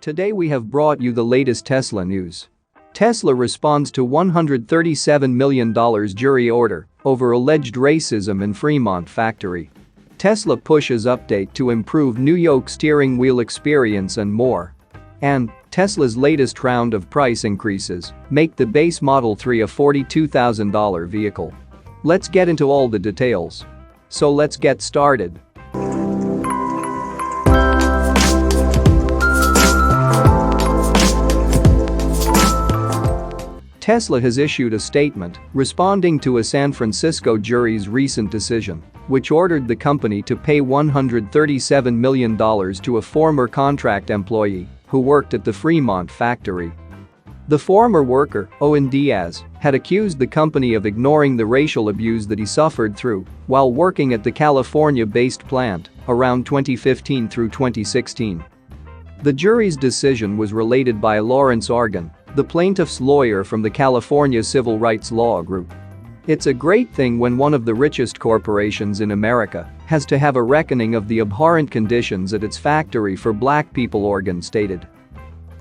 Today we have brought you the latest Tesla news. Tesla responds to $137 million jury order over alleged racism in Fremont Factory. Tesla pushes update to improve new yoke steering wheel experience and more. And Tesla's latest round of price increases make the base Model 3 a $42,000 vehicle. Let's get into all the details. So let's get started. Tesla has issued a statement responding to a San Francisco jury's recent decision, which ordered the company to pay $137 million to a former contract employee who worked at the Fremont factory. The former worker, Owen Diaz, had accused the company of ignoring the racial abuse that he suffered through while working at the California-based plant around 2015 through 2016. The jury's decision was related by Lawrence Argan, the plaintiff's lawyer from the California Civil Rights Law Group. It's a great thing when one of the richest corporations in America has to have a reckoning of the abhorrent conditions at its factory for black people, Argan stated.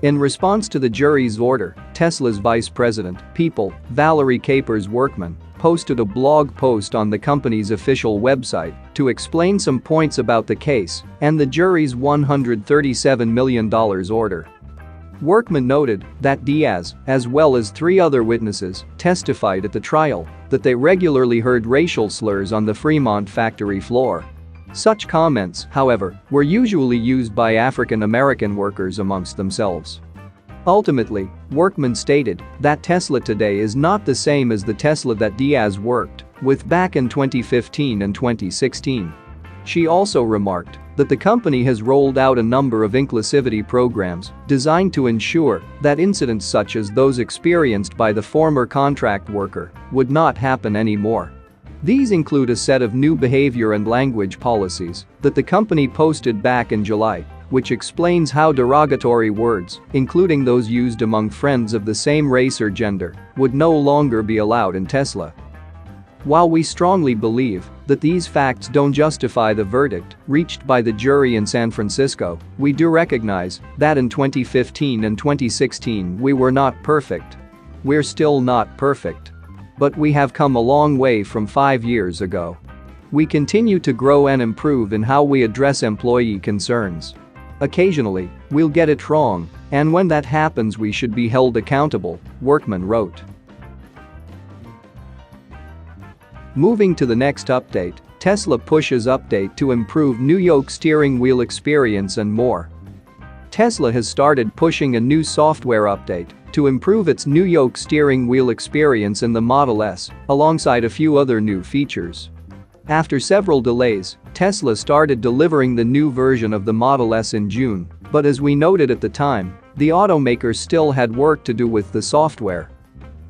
In response to the jury's order, Tesla's vice president, People, Valerie Capers Workman, posted a blog post on the company's official website to explain some points about the case and the jury's $137 million order. Workman noted that Diaz, as well as 3 other witnesses, testified at the trial that they regularly heard racial slurs on the Fremont factory floor. Such comments, however, were usually used by African American workers amongst themselves. Ultimately, Workman stated that Tesla today is not the same as the Tesla that Diaz worked with back in 2015 and 2016. She also remarked that the company has rolled out a number of inclusivity programs designed to ensure that incidents such as those experienced by the former contract worker would not happen anymore. These include a set of new behavior and language policies that the company posted back in July, which explains how derogatory words, including those used among friends of the same race or gender, would no longer be allowed in Tesla. While we strongly believe that these facts don't justify the verdict reached by the jury in San Francisco, we do recognize that in 2015 and 2016 we were not perfect. We're still not perfect. But we have come a long way from 5 years ago. We continue to grow and improve in how we address employee concerns. Occasionally, we'll get it wrong, and when that happens we should be held accountable, Workman wrote. Moving to the next update, Tesla pushes update to improve new yoke steering wheel experience and more. Tesla has started pushing a new software update to improve its new yoke steering wheel experience in the Model S, alongside a few other new features. After several delays, Tesla started delivering the new version of the Model S in June, but as we noted at the time, the automaker still had work to do with the software.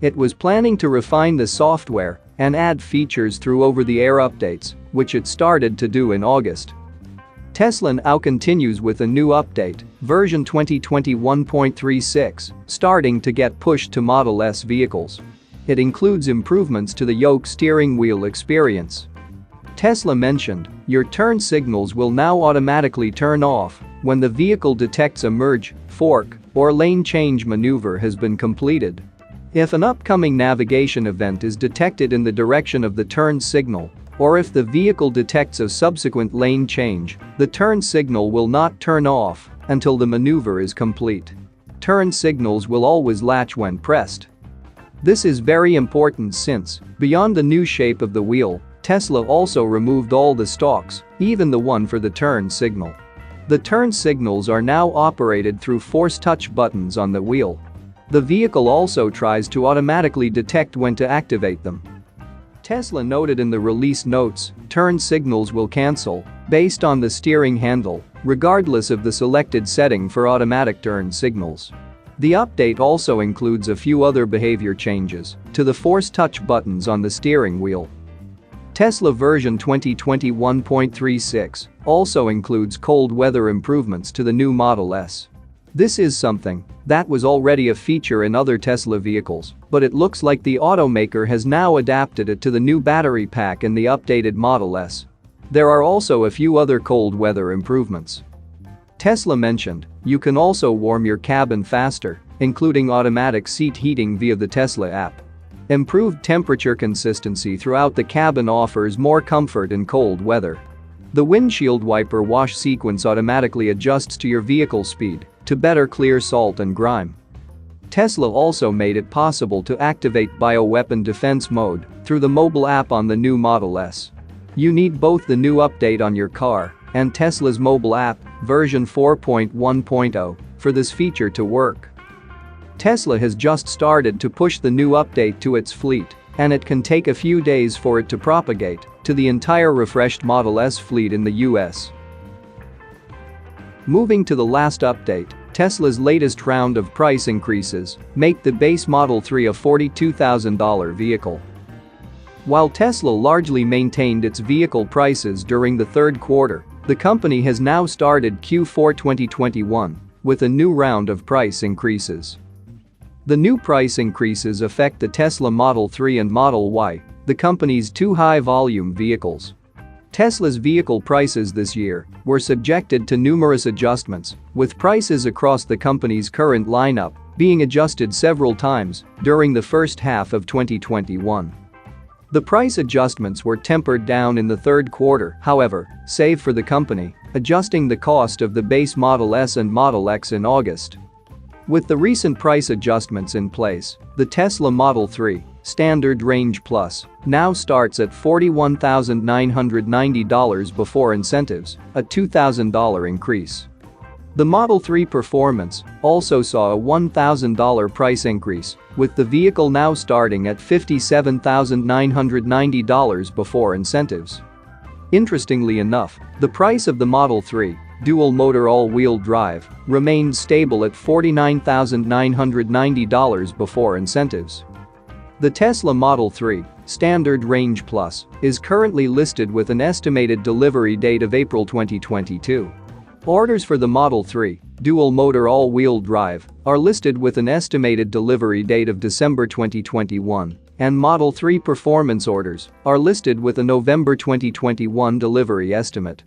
It was planning to refine the software and add features through over-the-air updates, which it started to do in August. Tesla now continues with a new update, version 2021.36, starting to get pushed to Model S vehicles. It includes improvements to the yoke steering wheel experience. Tesla mentioned, your turn signals will now automatically turn off when the vehicle detects a merge, fork, or lane change maneuver has been completed. If an upcoming navigation event is detected in the direction of the turn signal, or if the vehicle detects a subsequent lane change, the turn signal will not turn off until the maneuver is complete. Turn signals will always latch when pressed. This is very important since, beyond the new shape of the wheel, Tesla also removed all the stalks, even the one for the turn signal. The turn signals are now operated through force touch buttons on the wheel. The vehicle also tries to automatically detect when to activate them. Tesla noted in the release notes, turn signals will cancel based on the steering handle, regardless of the selected setting for automatic turn signals. The update also includes a few other behavior changes to the force touch buttons on the steering wheel. Tesla version 2021.36 also includes cold weather improvements to the new Model S. This is something that was already a feature in other Tesla vehicles, but it looks like the automaker has now adapted it to the new battery pack in the updated Model S. There are also a few other cold weather improvements. Tesla mentioned, you can also warm your cabin faster, including automatic seat heating via the Tesla app. Improved temperature consistency throughout the cabin offers more comfort in cold weather. The windshield wiper wash sequence automatically adjusts to your vehicle speed to better clear salt and grime. Tesla also made it possible to activate bioweapon defense mode through the mobile app on the new Model S. You need both the new update on your car and Tesla's mobile app, version 4.1.0, for this feature to work. Tesla has just started to push the new update to its fleet, and it can take a few days for it to propagate to the entire refreshed Model S fleet in the US. Moving to the last update, Tesla's latest round of price increases make the base Model 3 a $42,000 vehicle. While Tesla largely maintained its vehicle prices during the third quarter, the company has now started Q4 2021 with a new round of price increases. The new price increases affect the Tesla Model 3 and Model Y, the company's two high-volume vehicles. Tesla's vehicle prices this year were subjected to numerous adjustments, with prices across the company's current lineup being adjusted several times during the first half of 2021. The price adjustments were tempered down in the third quarter, however, save for the company adjusting the cost of the base Model S and Model X in August. With the recent price adjustments in place, the Tesla Model 3 Standard Range Plus now starts at $41,990 before incentives, a $2,000 increase. The Model 3 Performance also saw a $1,000 price increase, with the vehicle now starting at $57,990 before incentives. Interestingly enough, the price of the Model 3 dual-motor all-wheel drive remained stable at $49,990 before incentives. The Tesla Model 3 Standard Range Plus is currently listed with an estimated delivery date of April 2022. Orders for the Model 3 dual-motor all-wheel drive are listed with an estimated delivery date of December 2021, and Model 3 Performance orders are listed with a November 2021 delivery estimate.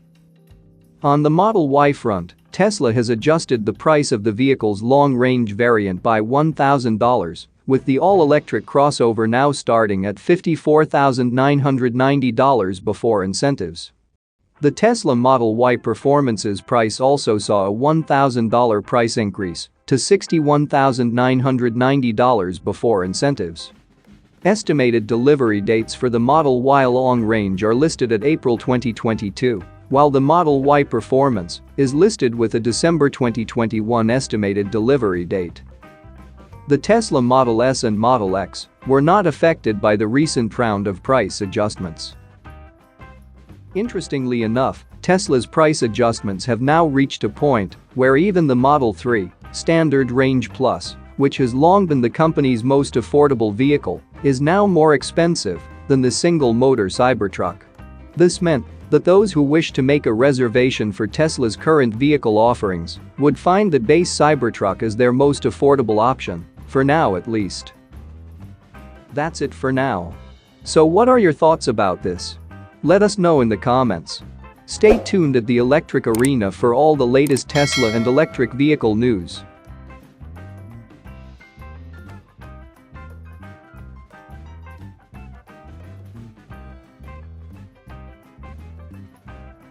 On the Model Y front, Tesla has adjusted the price of the vehicle's long-range variant by $1,000, with the all-electric crossover now starting at $54,990 before incentives. The Tesla Model Y Performance's price also saw a $1,000 price increase to $61,990 before incentives. Estimated delivery dates for the Model Y long range are listed at April 2022, while the Model Y Performance is listed with a December 2021 estimated delivery date. The Tesla Model S and Model X were not affected by the recent round of price adjustments. Interestingly enough, Tesla's price adjustments have now reached a point where even the Model 3 Standard Range Plus, which has long been the company's most affordable vehicle, is now more expensive than the single-motor Cybertruck. This meant that those who wish to make a reservation for Tesla's current vehicle offerings would find the base Cybertruck as their most affordable option, for now at least. That's it for now. So what are your thoughts about this? Let us know in the comments. Stay tuned at the Electric Arena for all the latest Tesla and electric vehicle news.